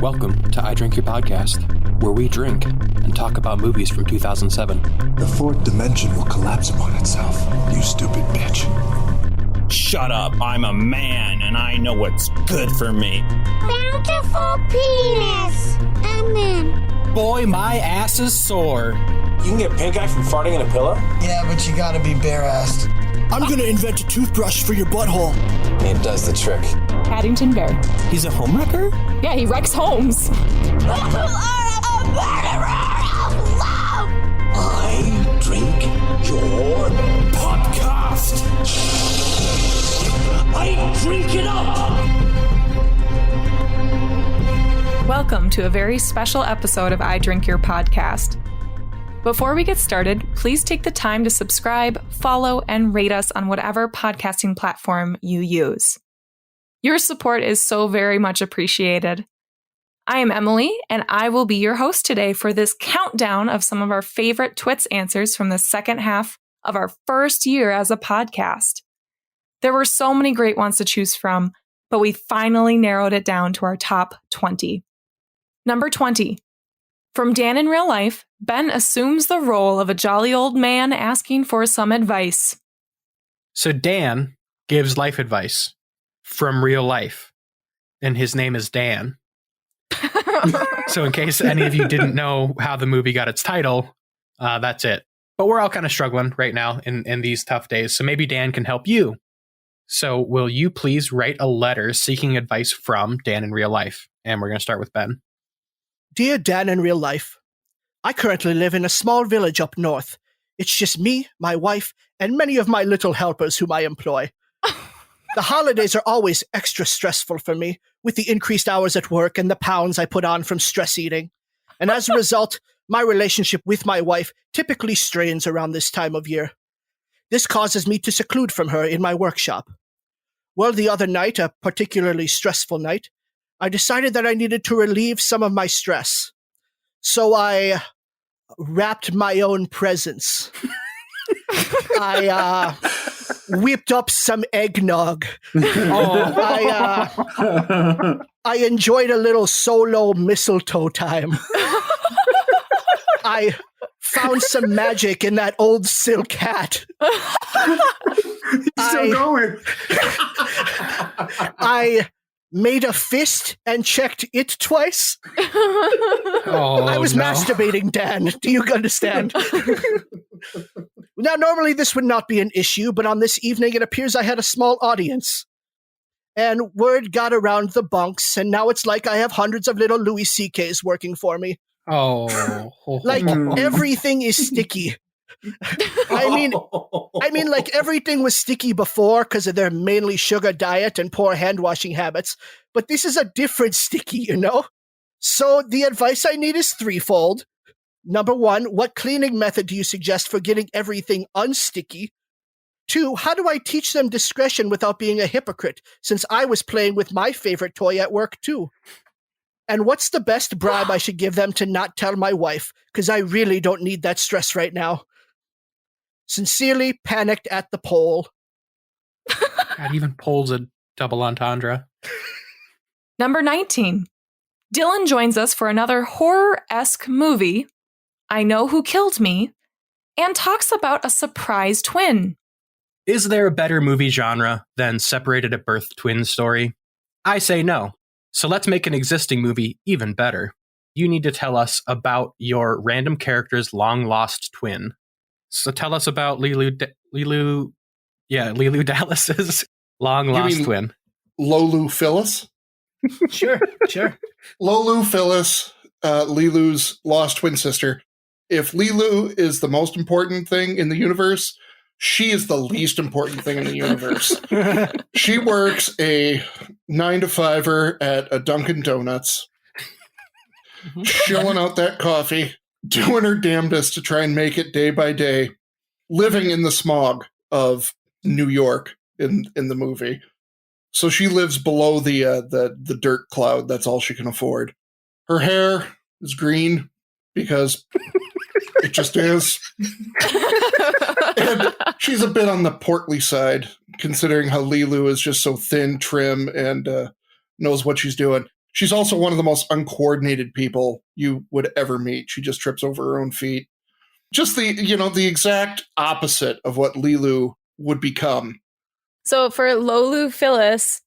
Welcome to I Drink Your Podcast, where we drink and talk about movies from 2007. The fourth dimension will collapse upon itself, you stupid bitch. Shut up, I'm a man and I know what's good for me. Bountiful penis. Amen. Boy, my ass is sore. You can get pink eye from farting in a pillow? Yeah, but you gotta be bare-assed. I'm gonna invent a toothbrush for your butthole. It does the trick. Paddington Bear. He's a homewrecker? Yeah, he wrecks homes. You are a murderer of love. I drink your podcast. I drink it up. Welcome to a very special episode of I Drink Your Podcast. Before we get started, please take the time to subscribe, follow, and rate us on whatever podcasting platform you use. Your support is so very much appreciated. I am Emily, and I will be your host today for this countdown of some of our favorite Twits answers from the second half of our first year as a podcast. There were so many great ones to choose from, but we finally narrowed it down to our top 20. Number 20. From Dan in Real Life, Ben assumes the role of a jolly old man asking for some advice. So Dan gives life advice from real life, and his name is Dan. So in case any of you didn't know how the movie got its title, that's it. But we're all kind of struggling right now in these tough days, so maybe Dan can help you. So will you please write a letter seeking advice from Dan in Real Life? And we're going to start with Ben. Dear Dan in Real Life, I currently live in a small village up north. It's just me, my wife, and many of my little helpers whom I employ. The holidays are always extra stressful for me, with the increased hours at work and the pounds I put on from stress eating. And as a result, my relationship with my wife typically strains around this time of year. This causes me to seclude from her in my workshop. Well, the other night, a particularly stressful night, I decided that I needed to relieve some of my stress. So I wrapped my own presents. I whipped up some eggnog. I enjoyed a little solo mistletoe time. I found some magic in that old silk hat. Still going. I made a fist and checked it twice. I was masturbating, Dan. Do you understand? Now, normally this would not be an issue, but on this evening it appears I had a small audience. And word got around the bunks, and now it's like I have hundreds of little Louis C.K.'s working for me. Oh. Like, everything is sticky. I mean, like, everything was sticky before because of their mainly sugar diet and poor hand-washing habits, but this is a different sticky, you know? So the advice I need is threefold. Number one, what cleaning method do you suggest for getting everything unsticky? 2, how do I teach them discretion without being a hypocrite, since I was playing with my favorite toy at work too? And what's the best bribe I should give them to not tell my wife, because I really don't need that stress right now. Sincerely, Panicked at the Pole. God, even Pole's a double entendre. Number 19. Dylan joins us for another horror-esque movie, I Know Who Killed Me, and talks about a surprise twin. Is there a better movie genre than separated at birth twin story? I say no. So let's make an existing movie even better. You need to tell us about your random character's long-lost twin. So tell us about Leeloo Dallas's long-lost twin. Lolu Phyllis? Sure. Lolu Phyllis, Leeloo's lost twin sister. If Leeloo is the most important thing in the universe, she is the least important thing in the universe. She works a 9-to-5er at a Dunkin' Donuts, chilling out that coffee, doing her damnedest to try and make it day by day, living in the smog of New York in the movie. So she lives below the dirt cloud. That's all she can afford. Her hair is green because it just is. And she's a bit on the portly side, considering how Leeloo is just so thin, trim, and knows what she's doing. She's also one of the most uncoordinated people you would ever meet. She just trips over her own feet. Just the exact opposite of what Lilu would become. So for Lolu Phyllis,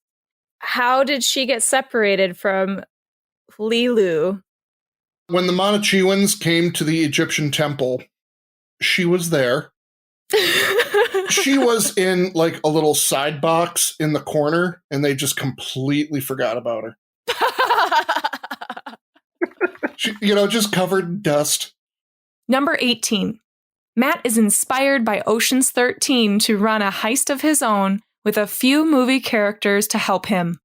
how did she get separated from Lilu? When the Monachiwans came to the Egyptian temple, she was there. She was in like a little side box in the corner, and they just completely forgot about her. She, just covered in dust. Number 18. Matt is inspired by Ocean's 13 to run a heist of his own with a few movie characters to help him.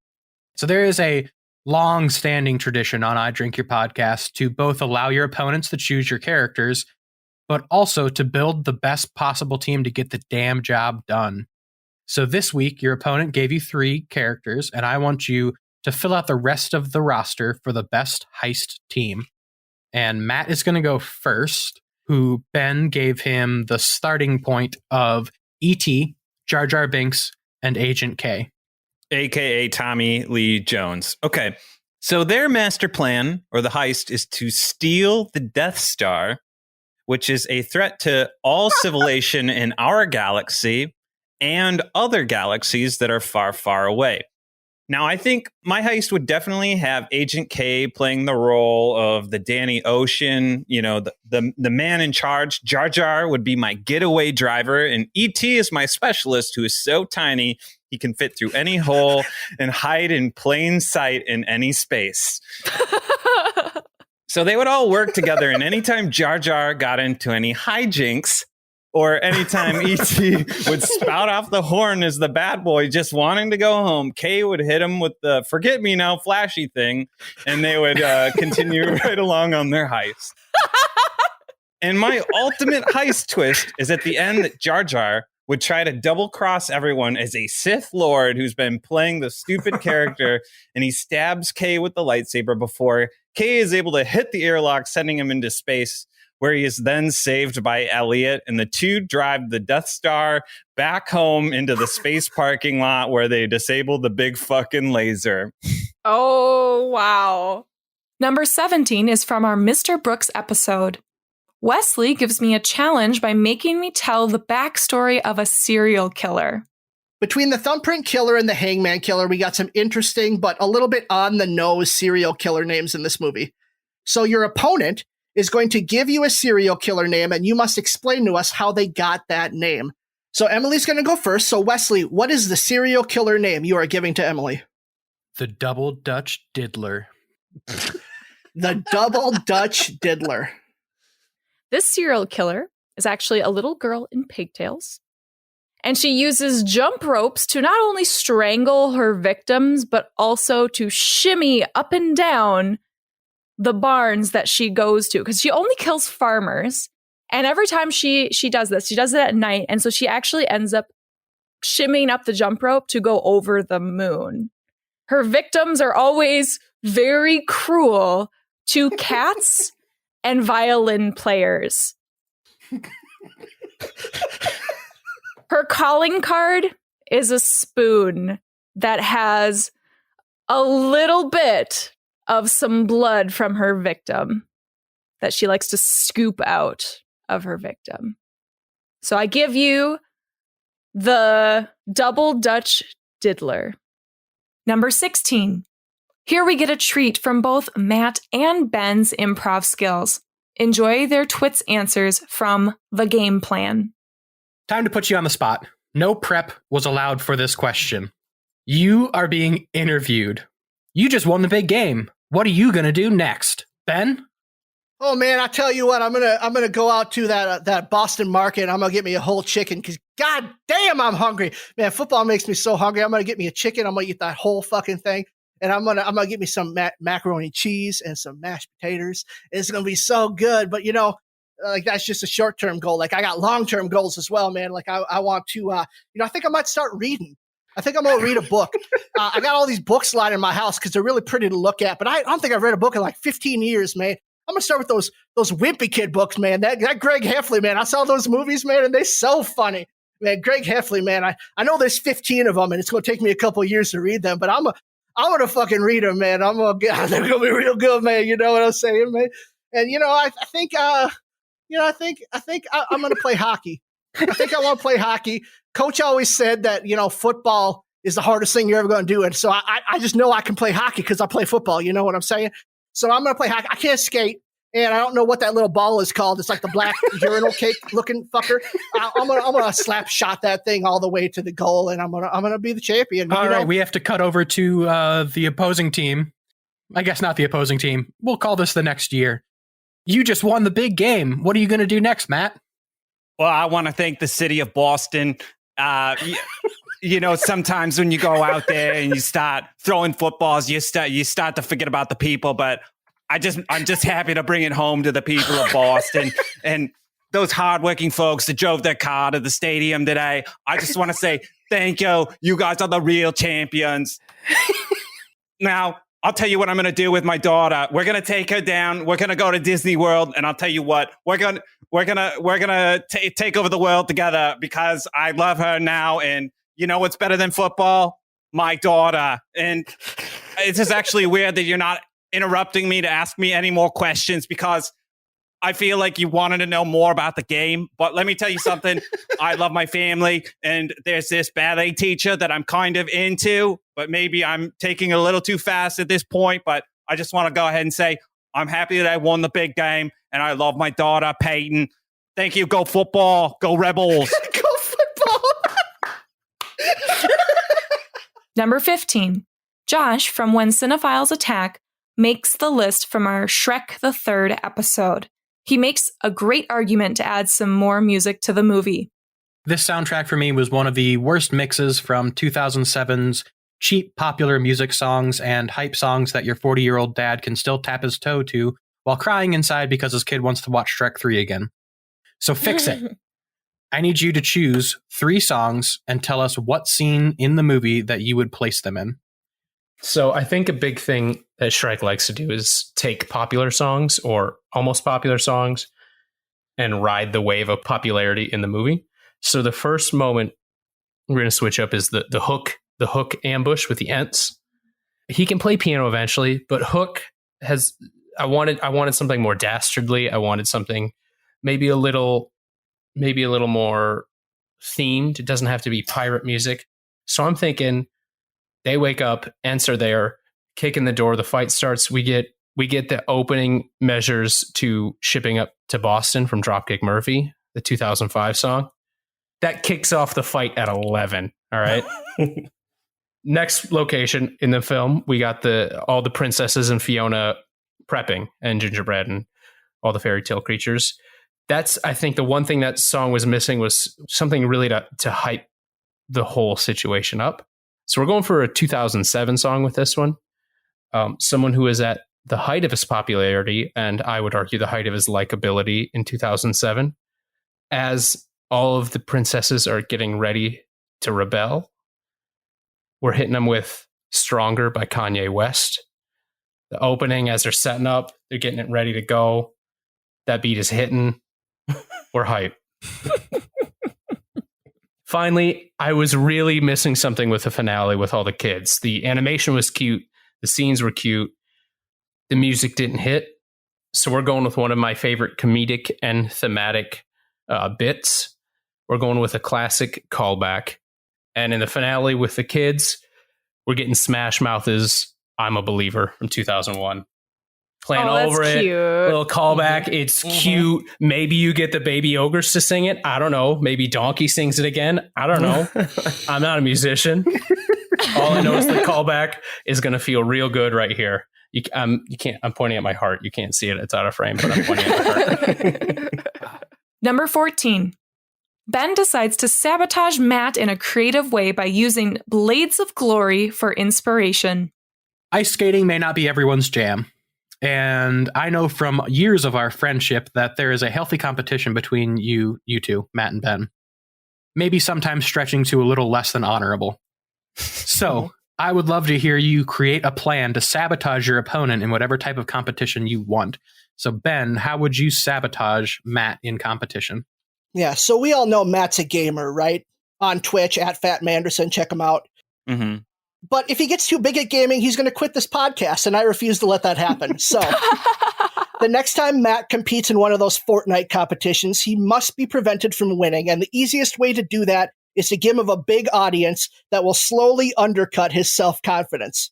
So there is a long-standing tradition on I Drink Your Podcast to both allow your opponents to choose your characters, but also to build the best possible team to get the damn job done. So this week, your opponent gave you 3 characters, and I want you to fill out the rest of the roster for the best heist team. And Matt is going to go first, who Ben gave him the starting point of E.T., Jar Jar Binks, and Agent K. AKA Tommy Lee Jones. Okay, so their master plan, or the heist, is to steal the Death Star, which is a threat to all civilization in our galaxy and other galaxies that are far, far away. Now, I think my heist would definitely have Agent K playing the role of the Danny Ocean, the man in charge. Jar Jar would be my getaway driver, and E.T. is my specialist, who is so tiny he can fit through any hole and hide in plain sight in any space. So they would all work together, and anytime Jar Jar got into any hijinks, or anytime E.T. would spout off the horn as the bad boy just wanting to go home, Kay would hit him with the forget-me-now flashy thing, and they would continue right along on their heist. And my ultimate heist twist is at the end that Jar Jar would try to double-cross everyone as a Sith Lord who's been playing the stupid character, and he stabs Kay with the lightsaber before Kay is able to hit the airlock, sending him into space, where he is then saved by Elliot, and the two drive the Death Star back home into the space parking lot where they disable the big fucking laser. Oh, wow. Number 17 is from our Mr. Brooks episode. Wesley gives me a challenge by making me tell the backstory of a serial killer. Between the Thumbprint Killer and the Hangman Killer, we got some interesting but a little bit on-the-nose serial killer names in this movie. So your opponent is going to give you a serial killer name, and you must explain to us how they got that name. So Emily's going to go first. So Wesley, what is the serial killer name you are giving to Emily? The Double Dutch Diddler. The Double Dutch Diddler. This serial killer is actually a little girl in pigtails, and she uses jump ropes to not only strangle her victims, but also to shimmy up and down the barns that she goes to, because she only kills farmers. And every time she does this, she does it at night. And so she actually ends up shimmying up the jump rope to go over the moon. Her victims are always very cruel to cats and violin players. Her calling card is a spoon that has a little bit of some blood from her victim that she likes to scoop out of her victim. So I give you the Double Dutch Diddler. Number 16. Here we get a treat from both Matt and Ben's improv skills. Enjoy their Twits answers from The Game Plan. Time to put you on the spot. No prep was allowed for this question. You are being interviewed. You just won the big game. What are you going to do next? Ben? Oh man, I tell you what, I'm gonna go out to that Boston market. I'm gonna get me a whole chicken because god damn, I'm hungry. Man, football makes me so hungry. I'm gonna get me a chicken. I'm gonna eat that whole fucking thing, and I'm gonna get me some macaroni and cheese and some mashed potatoes. It's gonna be so good. But like that's just a short term goal. Like I got long term goals as well, man. Like I want to, I think I might start reading. I think I'm gonna read a book. I got all these books lying in my house because they're really pretty to look at. But I don't think I've read a book in like 15 years, man. I'm gonna start with those Wimpy Kid books, man. That Greg Heffley, man. I saw those movies, man, and they're so funny, man. Greg Heffley, man. I know there's 15 of them, and it's gonna take me a couple of years to read them. But I'm I'm gonna fucking read them, man. They're gonna be real good, man. You know what I'm saying, man? And I think I'm gonna play hockey. I think I want to play hockey. Coach always said that football is the hardest thing you're ever going to do, and so I just know I can play hockey because I play football. You know what I'm saying? So I'm gonna play hockey. I can't skate. And I don't know what that little ball is called. It's like the black urinal cake looking fucker. I'm gonna slap shot that thing all the way to the goal, and I'm gonna be the champion. All right, we have to cut over to the opposing team. I guess not the opposing team. We'll call this the next year. You just won the big game. What are you gonna do next, Matt? Well, I want to thank the city of Boston. Sometimes when you go out there and you start throwing footballs, you start to forget about the people, but I'm just happy to bring it home to the people of Boston and those hardworking folks that drove their car to the stadium today. I just want to say thank you. You guys are the real champions. Now, I'll tell you what I'm going to do with my daughter. We're going to take her down. We're going to go to Disney World, and I'll tell you what, we're going to take over the world together because I love her now. And you know what's better than football? My daughter. And it's just actually weird that you're not interrupting me to ask me any more questions because I feel like you wanted to know more about the game. But let me tell you something. I love my family, and there's this ballet teacher that I'm kind of into, but maybe I'm taking a little too fast at this point. But I just want to go ahead and say I'm happy that I won the big game, and I love my daughter, Peyton. Thank you. Go football. Go Rebels. Go football. Number 15. Josh from When Cinephiles Attack makes the list from our Shrek the Third episode. He makes a great argument to add some more music to the movie. This soundtrack for me was one of the worst mixes from 2007's cheap popular music songs and hype songs that your 40-year-old dad can still tap his toe to while crying inside because his kid wants to watch Shrek 3 again. So fix it. I need you to choose 3 songs and tell us what scene in the movie that you would place them in. So I think a big thing that Shrek likes to do is take popular songs or almost popular songs and ride the wave of popularity in the movie. So the first moment we're going to switch up is the hook ambush with the Ents. He can play piano eventually, but Hook has I wanted something more dastardly. I wanted something maybe a little more themed. It doesn't have to be pirate music. So I'm thinking they wake up, Ents are there, kick in the door, the fight starts. We get the opening measures to Shipping Up to Boston from Dropkick Murphy, the 2005 song. That kicks off the fight at 11. All right. Next location in the film, we got all the princesses and Fiona prepping and Gingerbread and all the fairy tale creatures. That's, I think, the one thing that song was missing was something really to hype the whole situation up. So we're going for a 2007 song with this one. Someone who is at the height of his popularity, and I would argue the height of his likability in 2007, as all of the princesses are getting ready to rebel. We're hitting them with Stronger by Kanye West. The opening, as they're setting up, they're getting it ready to go. That beat is hitting. We're hype. Finally, I was really missing something with the finale with all the kids. The animation was cute. The scenes were cute. The music didn't hit. So we're going with one of my favorite comedic and thematic bits. We're going with a classic callback. And in the finale with the kids, we're getting Smash Mouth's I'm a Believer from 2001. Playing over it. Cute. Little callback. Mm-hmm. It's cute. Maybe you get the Baby Ogres to sing it. I don't know. Maybe Donkey sings it again. I don't know. I'm not a musician. All I know is the callback is going to feel real good right here. You can't. I'm pointing at my heart. You can't see it. It's out of frame, but I'm pointing at my heart. Number 14. Ben decides to sabotage Matt in a creative way by using Blades of Glory for inspiration. Ice skating may not be everyone's jam. And I know from years of our friendship that there is a healthy competition between you two, Matt and Ben. Maybe sometimes stretching to a little less than honorable. So I would love to hear you create a plan to sabotage your opponent in whatever type of competition you want. So Ben, how would you sabotage Matt in competition? Yeah, so we all know Matt's a gamer, right? On Twitch, at Fat Manderson, check him out. Mm-hmm. But if he gets too big at gaming, he's going to quit this podcast, and I refuse to let that happen. So the next time Matt competes in one of those Fortnite competitions, he must be prevented from winning, and the easiest way to do that is to give him a big audience that will slowly undercut his self-confidence.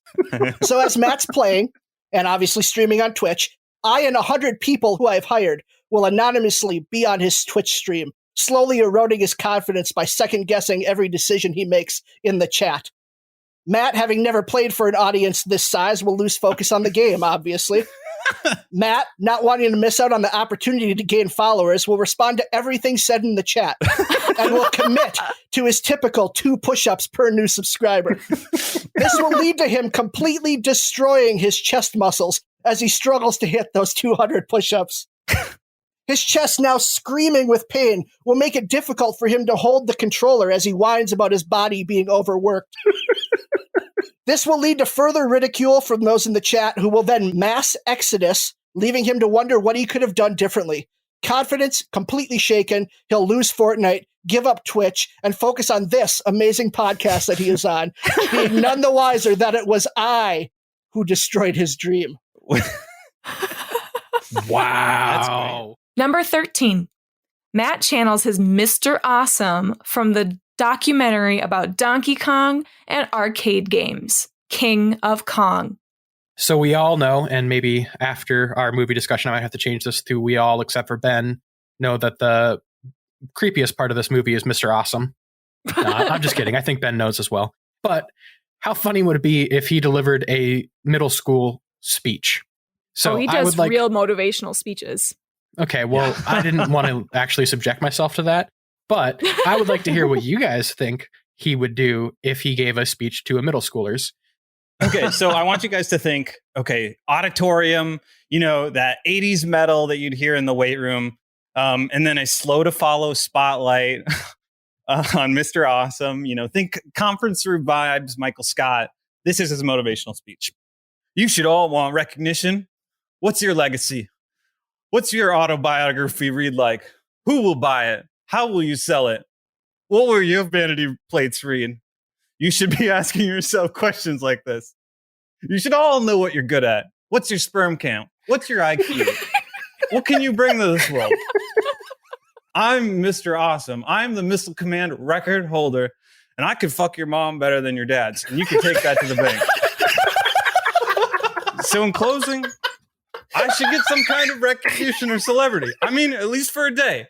So as Matt's playing, and obviously streaming on Twitch, I and 100 people who I've hired will anonymously be on his Twitch stream, slowly eroding his confidence by second-guessing every decision he makes in the chat. Matt, having never played for an audience this size, will lose focus on the game, obviously. Matt, not wanting to miss out on the opportunity to gain followers, will respond to everything said in the chat and will commit to his typical 2 push-ups per new subscriber. This will lead to him completely destroying his chest muscles as he struggles to hit those 200 push-ups. His chest, now screaming with pain, will make it difficult for him to hold the controller as he whines about his body being overworked. This will lead to further ridicule from those in the chat, who will then mass exodus, leaving him to wonder what he could have done differently. Confidence completely shaken, he'll lose Fortnite, give up Twitch, and focus on this amazing podcast that he is on, being none the wiser that it was I who destroyed his dream. Wow. Number 13. Matt channels his Mr. Awesome from the documentary about Donkey Kong and arcade games, King of Kong. So we all know, and maybe after our movie discussion, I might have to change this to we all, except for Ben, know that the creepiest part of this movie is Mr. Awesome. I'm just kidding. I think Ben knows as well. But how funny would it be if he delivered a middle school speech? So he does real motivational speeches. Okay, well, I didn't want to actually subject myself to that, but I would like to hear what you guys think he would do if he gave a speech to a middle schoolers. Okay, so I want you guys to think, okay, auditorium, that 80s metal that you'd hear in the weight room, and then a slow to follow spotlight on Mr. Awesome. Think conference room vibes, Michael Scott. This is his motivational speech. You should all want recognition. What's your legacy? What's your autobiography read like? Who will buy it? How will you sell it? What will your vanity plates read? You should be asking yourself questions like this. You should all know what you're good at. What's your sperm count? What's your IQ? What can you bring to this world? I'm Mr. Awesome. I'm the Missile Command record holder, and I could fuck your mom better than your dad's, and you can take that to the bank. So in closing, I should get some kind of recognition or celebrity. I mean, at least for a day.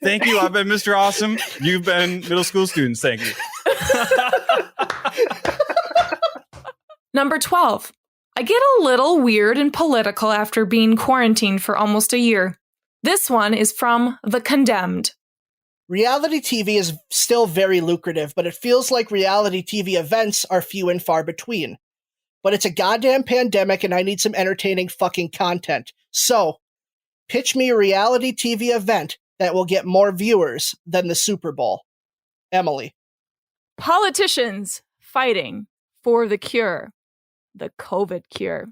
Thank you. I've been Mr. Awesome. You've been middle school students. Thank you. Number 12. I get a little weird and political after being quarantined for almost a year. This one is from The Condemned. Reality TV is still very lucrative, but it feels like reality TV events are few and far between. But it's a goddamn pandemic and I need some entertaining fucking content. So, pitch me a reality TV event that will get more viewers than the Super Bowl. Emily. Politicians fighting for the cure. The COVID cure.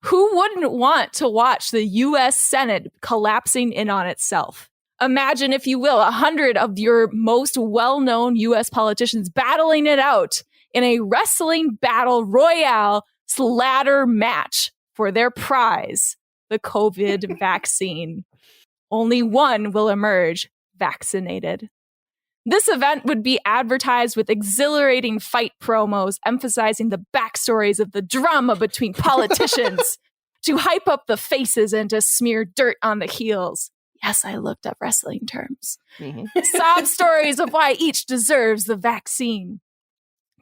Who wouldn't want to watch the U.S. Senate collapsing in on itself? Imagine, if you will, 100 of your most well-known U.S. politicians battling it out in a wrestling battle royale ladder match for their prize, the COVID vaccine. Only one will emerge vaccinated. This event would be advertised with exhilarating fight promos emphasizing the backstories of the drama between politicians to hype up the faces and to smear dirt on the heels. Yes, I looked up wrestling terms. Sob stories of why each deserves the vaccine.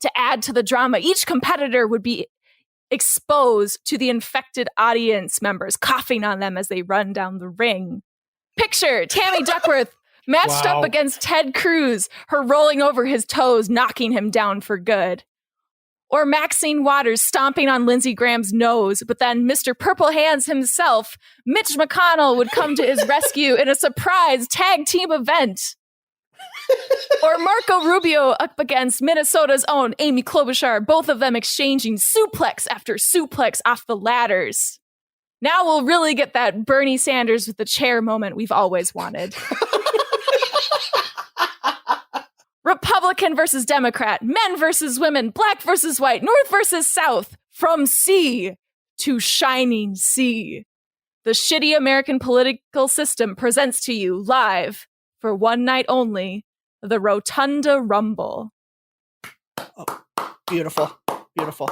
To add to the drama, each competitor would be exposed to the infected audience members coughing on them as they run down the ring. Picture Tammy Duckworth matched up against Ted Cruz, her rolling over his toes, knocking him down for good. Or Maxine Waters stomping on Lindsey Graham's nose, but then Mr. Purple Hands himself, Mitch McConnell, would come to his rescue in a surprise tag team event. Or Marco Rubio up against Minnesota's own Amy Klobuchar, both of them exchanging suplex after suplex off the ladders. Now we'll really get that Bernie Sanders with the chair moment we've always wanted. Republican versus Democrat, men versus women, black versus white, north versus south, from sea to shining sea. The shitty American political system presents to you live for one night only, the Rotunda Rumble. Oh, beautiful. Beautiful.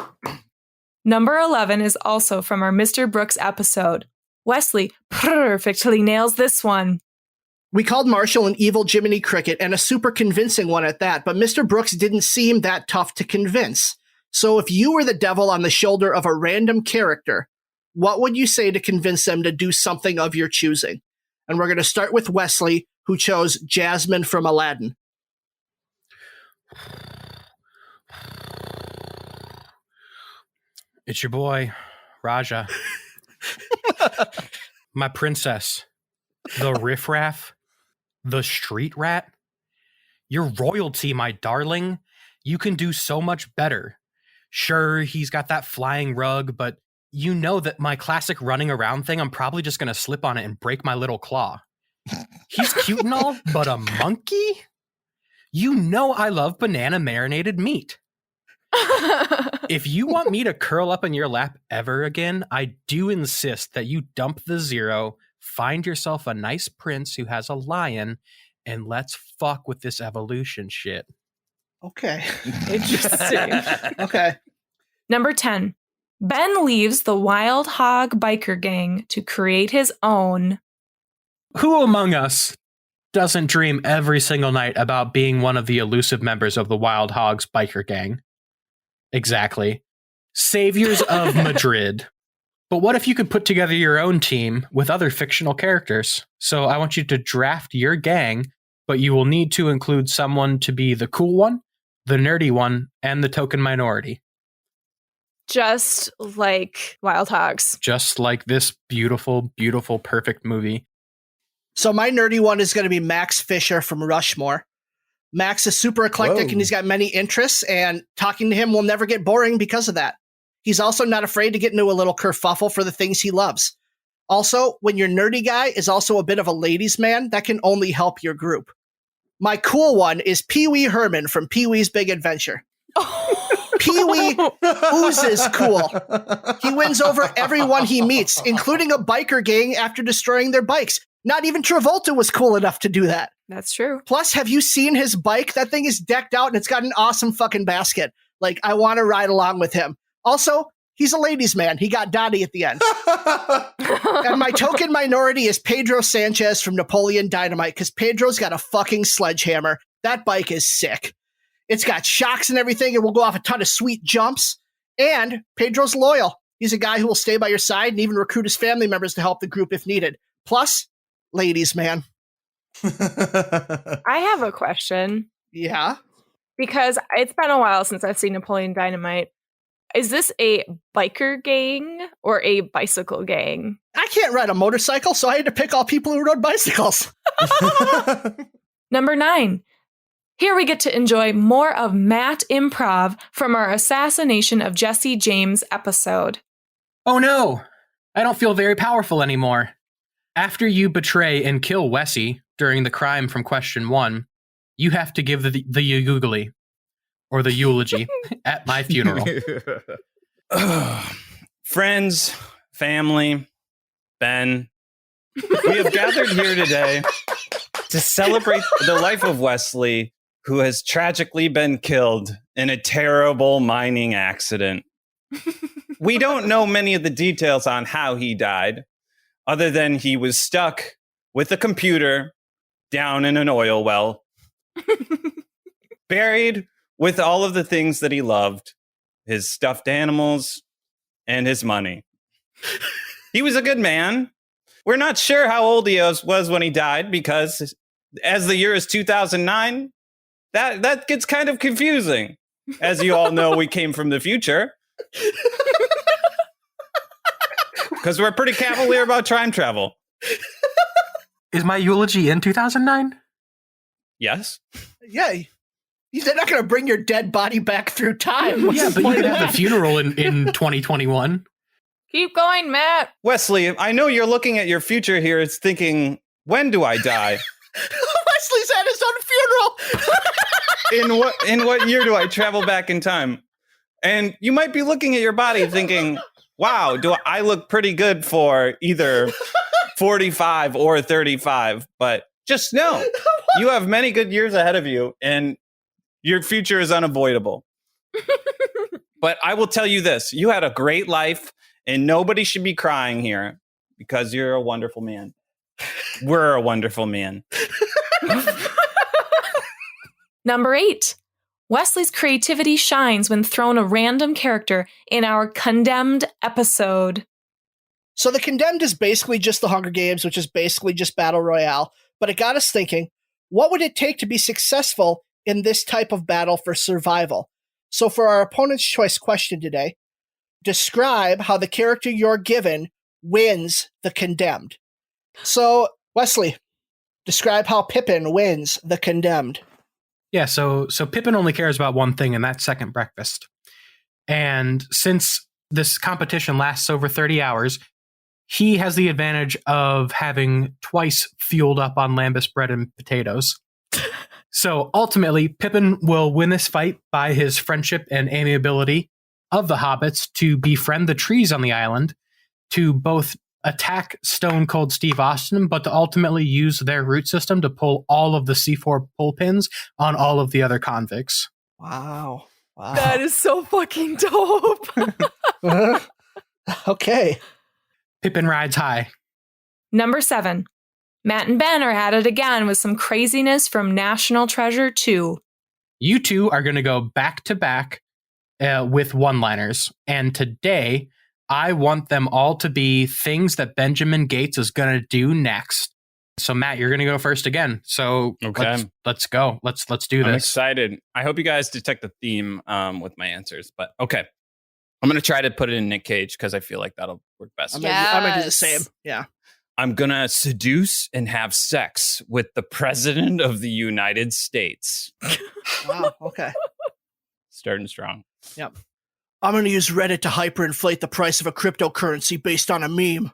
Number 11 is also from our Mr. Brooks episode. Wesley perfectly nails this one. We called Marshall an evil Jiminy Cricket, and a super convincing one at that, but Mr. Brooks didn't seem that tough to convince. So if you were the devil on the shoulder of a random character, what would you say to convince them to do something of your choosing? And we're going to start with Wesley, who chose Jasmine from Aladdin. It's your boy, Raja. My princess. The riffraff. The street rat. You're royalty, my darling. You can do so much better. Sure, he's got that flying rug, but you know that my classic running around thing, I'm probably just going to slip on it and break my little claw. He's cute and all, but a monkey? You know I love banana marinated meat. If you want me to curl up in your lap ever again, I do insist that you dump the zero, find yourself a nice prince who has a lion, and let's fuck with this evolution shit. Okay. Interesting. Okay. Number 10. Ben leaves the Wild Hog biker gang to create his own. Who among us doesn't dream every single night about being one of the elusive members of the Wild Hogs biker gang? Exactly. Saviors of Madrid. But what if you could put together your own team with other fictional characters? So I want you to draft your gang, but you will need to include someone to be the cool one, the nerdy one, and the token minority. Just like Wild Hogs. Just like this beautiful, beautiful, perfect movie. So my nerdy one is going to be Max Fisher from Rushmore. Max is super eclectic and he's got many interests, and talking to him will never get boring because of that. He's also not afraid to get into a little kerfuffle for the things he loves. Also, when your nerdy guy is also a bit of a ladies' man, that can only help your group. My cool one is Wee Herman from Pee-wee's Big Adventure. Pee-wee oozes cool. He wins over everyone he meets, including a biker gang after destroying their bikes. Not even Travolta was cool enough to do that. That's true. Plus, have you seen his bike? That thing is decked out and it's got an awesome fucking basket. Like, I want to ride along with him. Also, he's a ladies' man. He got Dottie at the end. And my token minority is Pedro Sanchez from Napoleon Dynamite, because Pedro's got a fucking sledgehammer. That bike is sick. It's got shocks and everything. It will go off a ton of sweet jumps. And Pedro's loyal. He's a guy who will stay by your side and even recruit his family members to help the group if needed. Plus, ladies, man. I have a question. Yeah? Because it's been a while since I've seen Napoleon Dynamite. Is this a biker gang or a bicycle gang? I can't ride a motorcycle, so I had to pick all people who rode bicycles. Number 9. Here we get to enjoy more of Matt improv from our Assassination of Jesse James episode. Oh no! I don't feel very powerful anymore. After you betray and kill Wessie during the crime from question 1, you have to give the eulogy, or the eulogy, at my funeral. Friends, family, Ben, we have gathered here today to celebrate the life of Wesley, who has tragically been killed in a terrible mining accident. We don't know many of the details on how he died, other than he was stuck with a computer down in an oil well, buried with all of the things that he loved, his stuffed animals and his money. He was a good man. We're not sure how old he was when he died, because as the year is 2009, that gets kind of confusing. As you all know, we came from the future. Because we're pretty cavalier about time travel. Is my eulogy in 2009? Yes. Yeah. They're not going to bring your dead body back through time. What's Yeah, the but you point could of have the that? funeral in 2021. Keep going, Matt. Wesley, I know you're looking at your future here. It's thinking, when do I die? Wesley's at his own funeral. In what year do I travel back in time? And you might be looking at your body thinking, wow, do I look pretty good for either 45 or 35? But just know, you have many good years ahead of you, and your future is unavoidable. But I will tell you this, you had a great life, and nobody should be crying here because you're a wonderful man. We're a wonderful man. Number 8. Wesley's creativity shines when thrown a random character in our Condemned episode. So the Condemned is basically just the Hunger Games, which is basically just Battle Royale. But it got us thinking, what would it take to be successful in this type of battle for survival? So for our opponent's choice question today, describe how the character you're given wins the Condemned. So, Wesley, describe how Pippin wins the Condemned. Yeah, so Pippin only cares about one thing, and that's second breakfast. And since this competition lasts over 30 hours, he has the advantage of having twice fueled up on lambus bread and potatoes. So ultimately, Pippin will win this fight by his friendship and amiability of the hobbits to befriend the trees on the island, to both attack Stone Cold Steve Austin, but to ultimately use their root system to pull all of the C4 pull pins on all of the other convicts. Wow. That is so fucking dope. Okay. Pippin rides high. Number 7. Matt and Ben are at it again with some craziness from National Treasure 2. You two are going to go back to back with one-liners. And today, I want them all to be things that Benjamin Gates is going to do next. So, Matt, you're going to go first again. So Okay. let's go. Let's do this. I'm excited. I hope you guys detect the theme with my answers. But okay. I'm going to try to put it in Nick Cage because I feel like that'll work best. I'm going to do the same. Yeah. I'm going to seduce and have sex with the President of the United States. Wow. Okay. Starting strong. Yep. I'm going to use Reddit to hyperinflate the price of a cryptocurrency based on a meme.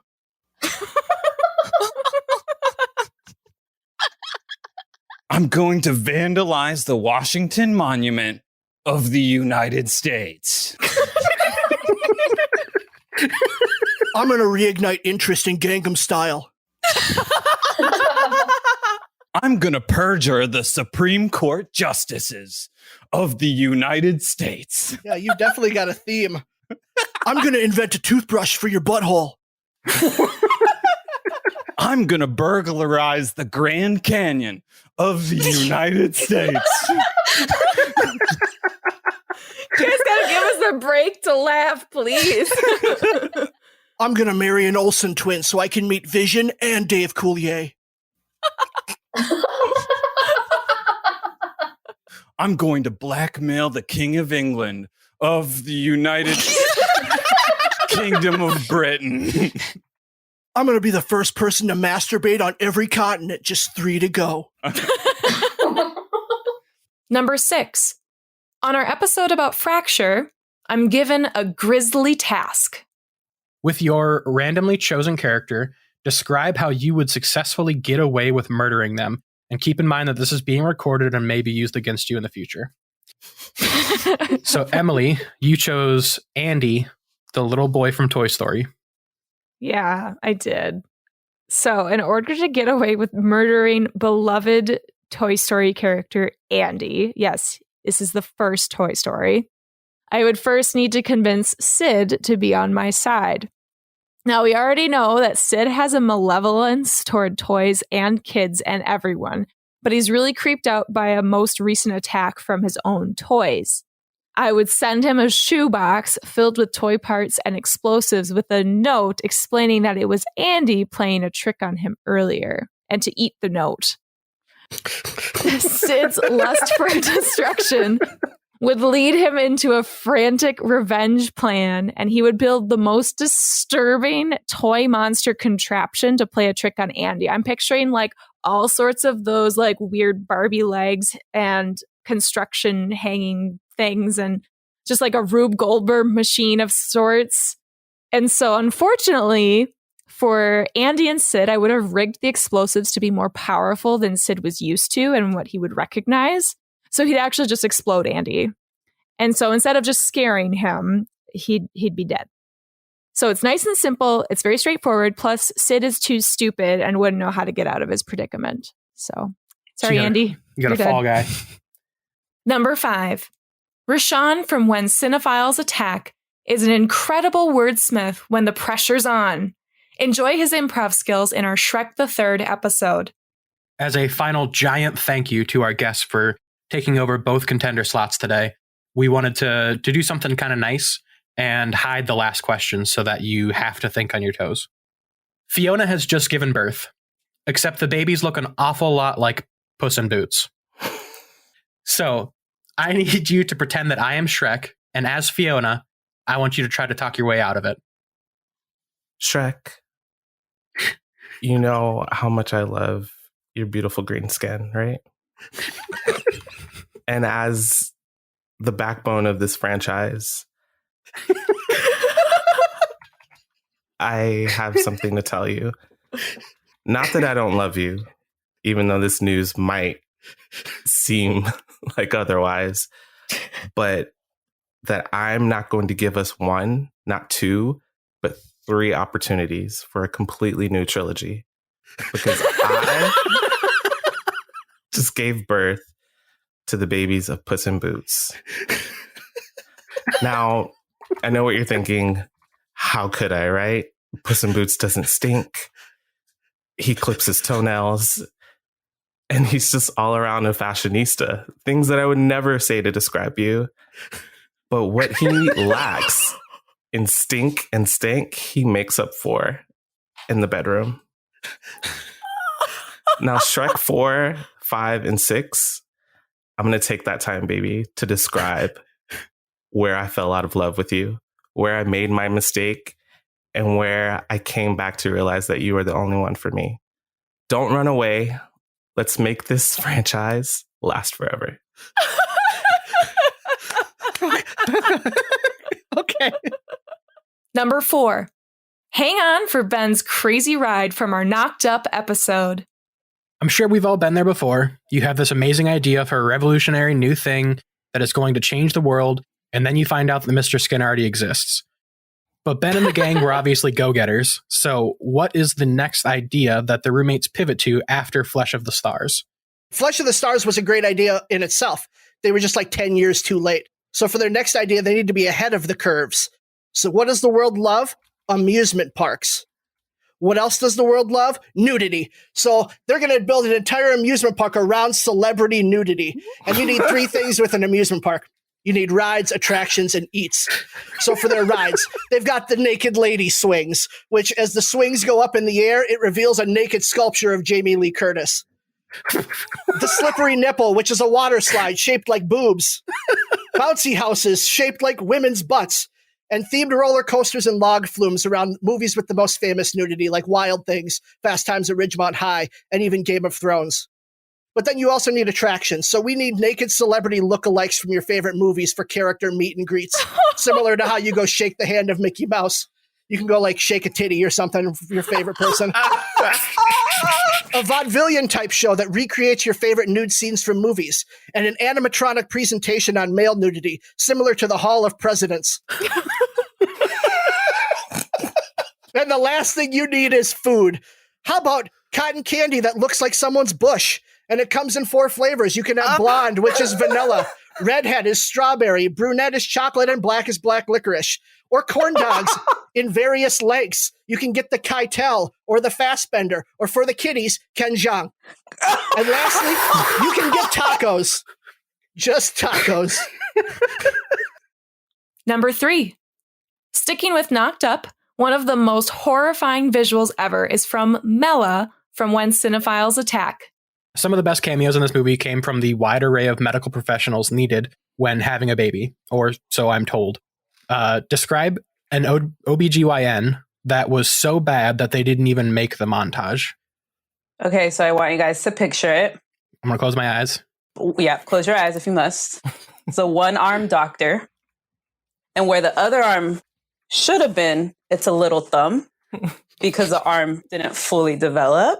I'm going to vandalize the Washington Monument of the United States. I'm going to reignite interest in Gangnam Style. I'm going to perjure the Supreme Court justices of the United States. Yeah, you definitely got a theme. I'm going to invent a toothbrush for your butthole. I'm going to burglarize the Grand Canyon of the United States. You guys gotta give us a break to laugh, please. I'm going to marry an Olsen twin so I can meet Vision and Dave Coulier. I'm going to blackmail the King of England of the United Kingdom of Britain. I'm going to be the first person to masturbate on every continent, just 3 to go. Number 6. On our episode about Fracture, I'm given a grisly task. With your randomly chosen character, describe how you would successfully get away with murdering them. And keep in mind that this is being recorded and may be used against you in the future. So, Emily, you chose Andy, the little boy from Toy Story. Yeah, I did. So, in order to get away with murdering beloved Toy Story character Andy, yes, this is the first Toy Story, I would first need to convince Sid to be on my side. Now, we already know that Sid has a malevolence toward toys and kids and everyone, but he's really creeped out by a most recent attack from his own toys. I would send him a shoebox filled with toy parts and explosives with a note explaining that it was Andy playing a trick on him earlier, and to eat the note. Sid's lust for destruction would lead him into a frantic revenge plan, and he would build the most disturbing toy monster contraption to play a trick on Andy. I'm picturing like all sorts of those like weird Barbie legs and construction hanging things and just like a Rube Goldberg machine of sorts. And so unfortunately for Andy and Sid, I would have rigged the explosives to be more powerful than Sid was used to and what he would recognize. So he'd actually just explode Andy. And so instead of just scaring him, he'd be dead. So it's nice and simple. It's very straightforward. Plus, Sid is too stupid and wouldn't know how to get out of his predicament. So, sorry, Andy. You got a fall guy. Number 5. Rashawn from When Cinephiles Attack is an incredible wordsmith when the pressure's on. Enjoy his improv skills in our Shrek the Third episode. As a final giant thank you to our guests for taking over both contender slots today, we wanted to do something kind of nice and hide the last question so that you have to think on your toes. Fiona has just given birth, except the babies look an awful lot like Puss in Boots. So I need you to pretend that I am Shrek, and as Fiona, I want you to try to talk your way out of it. Shrek, you know how much I love your beautiful green skin, right? And as the backbone of this franchise, I have something to tell you. Not that I don't love you, even though this news might seem like otherwise, but that I'm not going to give us 1, not 2, but 3 opportunities for a completely new trilogy. Because I just gave birth to the babies of Puss in Boots. Now, I know what you're thinking. How could I, right? Puss in Boots doesn't stink. He clips his toenails. And he's just all around a fashionista. Things that I would never say to describe you. But what he lacks in stink and stank, he makes up for in the bedroom. Now, Shrek 4, 5, and 6, I'm going to take that time, baby, to describe where I fell out of love with you, where I made my mistake, and where I came back to realize that you are the only one for me. Don't run away. Let's make this franchise last forever. Okay. Number 4. Hang on for Ben's crazy ride from our Knocked Up episode. I'm sure we've all been there before. You have this amazing idea for a revolutionary new thing that is going to change the world, and then you find out that Mr. Skin already exists. But Ben and the gang were obviously go-getters, so what is the next idea that the roommates pivot to after Flesh of the Stars? Flesh of the Stars was a great idea in itself. They were just like 10 years too late. So for their next idea, they need to be ahead of the curves. So what does the world love? Amusement parks. What else does the world love? Nudity. So they're going to build an entire amusement park around celebrity nudity. And you need 3 things with an amusement park. You need rides, attractions, and eats. So for their rides, they've got the naked lady swings, which as the swings go up in the air, it reveals a naked sculpture of Jamie Lee Curtis. The slippery nipple, which is a water slide shaped like boobs. Bouncy houses shaped like women's butts. And themed roller coasters and log flumes around movies with the most famous nudity, like Wild Things, Fast Times at Ridgemont High, and even Game of Thrones. But then you also need attractions. So we need naked celebrity lookalikes from your favorite movies for character meet and greets. Similar to how you go shake the hand of Mickey Mouse. You can go like shake a titty or something for your favorite person. A vaudevillian type show that recreates your favorite nude scenes from movies. And an animatronic presentation on male nudity, similar to the Hall of Presidents. And the last thing you need is food. How about cotton candy that looks like someone's bush? And it comes in 4 flavors. You can have blonde, which is vanilla. Redhead is strawberry. Brunette is chocolate. And black is black licorice. Or corn dogs in various lengths. You can get the Keitel or the Fassbender. Or for the kiddies, Kenjang. And lastly, you can get tacos. Just tacos. Number 3. Sticking with Knocked Up, one of the most horrifying visuals ever is from Mela from When Cinephiles Attack. Some of the best cameos in this movie came from the wide array of medical professionals needed when having a baby, or so I'm told. Describe an OBGYN that was so bad that they didn't even make the montage. Okay, so I want you guys to picture it. I'm going to close my eyes. Yeah, close your eyes if you must. It's a one-arm doctor. And where the other arm should have been, it's a little thumb because the arm didn't fully develop.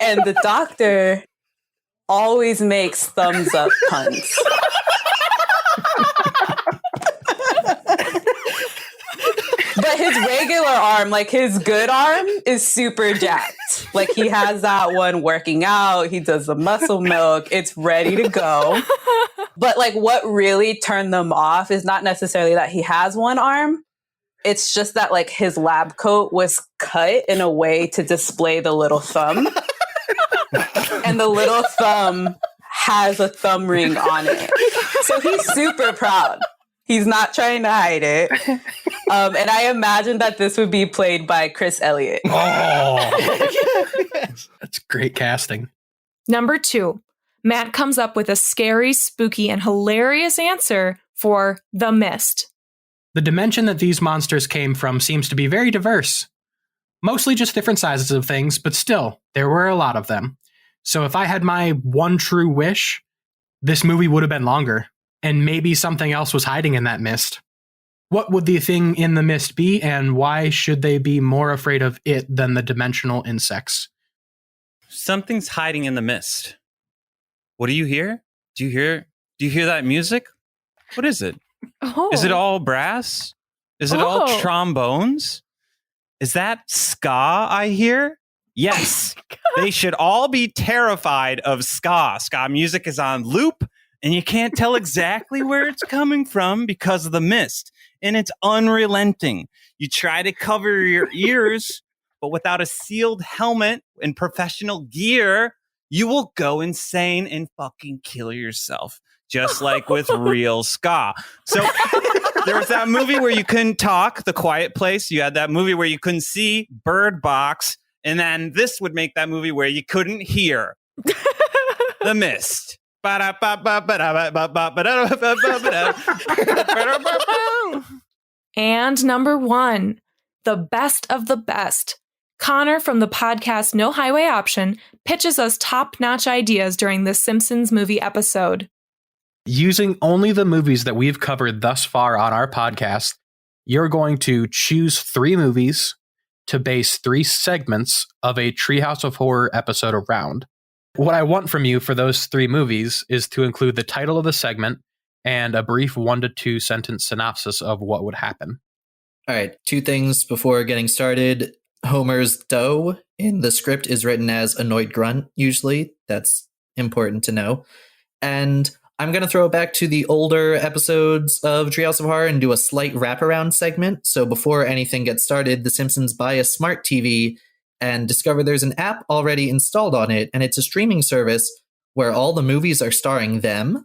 And the doctor always makes thumbs up puns. But his regular arm, like his good arm, is super jacked. Like he has that one working out. He does the muscle milk. It's ready to go. But like what really turned them off is not necessarily that he has one arm. It's just that like his lab coat was cut in a way to display the little thumb. And the little thumb has a thumb ring on it. So he's super proud. He's not trying to hide it. And I imagine that this would be played by Chris Elliott. Oh, that's great casting. Number 2, Matt comes up with a scary, spooky, and hilarious answer for The Mist. The dimension that these monsters came from seems to be very diverse. Mostly just different sizes of things, but still, there were a lot of them. So if I had my one true wish, this movie would have been longer. And maybe something else was hiding in that mist. What would the thing in the mist be, and why should they be more afraid of it than the dimensional insects? Something's hiding in the mist. What do you hear? Do you hear that music? What is it? Oh. Is it all brass? Is it all trombones? Is that ska I hear? Yes. They should all be terrified of ska. Ska music is on loop. And you can't tell exactly where it's coming from because of the mist. And it's unrelenting. You try to cover your ears, but without a sealed helmet and professional gear, you will go insane and fucking kill yourself. Just like with real ska. So there was that movie where you couldn't talk, The Quiet Place. You had that movie where you couldn't see, Bird Box. And then this would make that movie where you couldn't hear, The Mist. And number 1, the best of the best. Connor from the podcast No Highway Option pitches us top-notch ideas during the Simpsons movie episode. Using only the movies that we've covered thus far on our podcast, you're going to choose 3 movies to base 3 segments of a Treehouse of Horror episode around. What I want from you for those 3 movies is to include the title of the segment and a brief 1 to 2 sentence synopsis of what would happen. All right, 2 things before getting started. Homer's doe in the script is written as annoyed grunt, usually. That's important to know. And I'm going to throw it back to the older episodes of Treehouse of Horror and do a slight wraparound segment. So before anything gets started, the Simpsons buy a smart TV and discover there's an app already installed on it, and it's a streaming service where all the movies are starring them.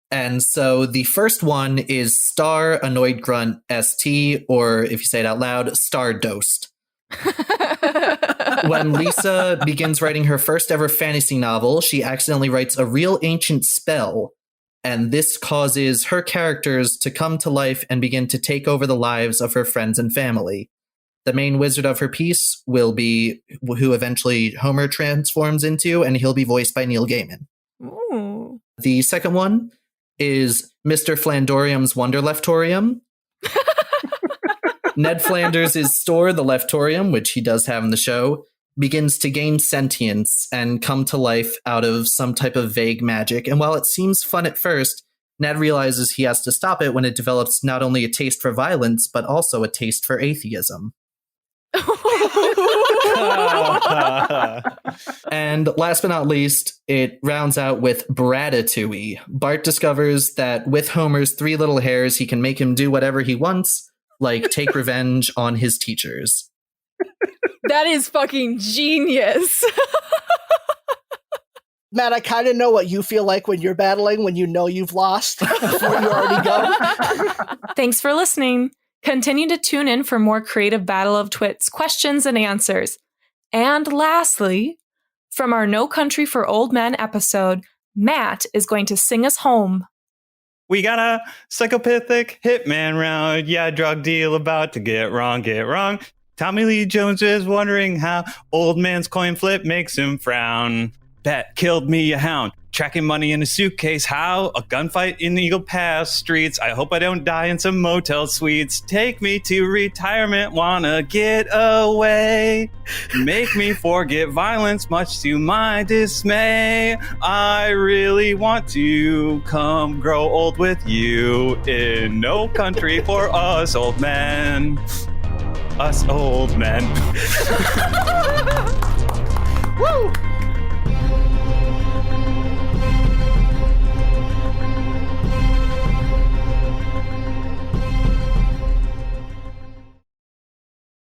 And so the first one is Star Annoyed Grunt ST, or if you say it out loud, Star Dosed. When Lisa begins writing her first ever fantasy novel, she accidentally writes a real ancient spell, and this causes her characters to come to life and begin to take over the lives of her friends and family. The main wizard of her piece will be who eventually Homer transforms into, and he'll be voiced by Neil Gaiman. Ooh. The second one is Mr. Flandorium's Wonderleftorium. Ned Flanders' store, the Leftorium, which he does have in the show, begins to gain sentience and come to life out of some type of vague magic. And while it seems fun at first, Ned realizes he has to stop it when it develops not only a taste for violence, but also a taste for atheism. And last but not least, it rounds out with Ratatouille. Bart discovers that with Homer's 3 little hairs, he can make him do whatever he wants, like take revenge on his teachers. That is fucking genius. Matt, I kind of know what you feel like when you're battling, when you know you've lost before you already go. Thanks for listening. Continue to tune in for more creative Battle of Twits questions and answers. And lastly, from our No Country for Old Men episode, Matt is going to sing us home. We got a psychopathic hitman round. Yeah, drug deal about to get wrong. Tommy Lee Jones is wondering how old man's coin flip makes him frown. bet killed me a hound. Tracking money in a suitcase, how? A gunfight in Eagle Pass streets. I hope I don't die in some motel suites. Take me to retirement, wanna get away. Make me forget violence, much to my dismay. I really want to come grow old with you in no country for us old men. Us old men.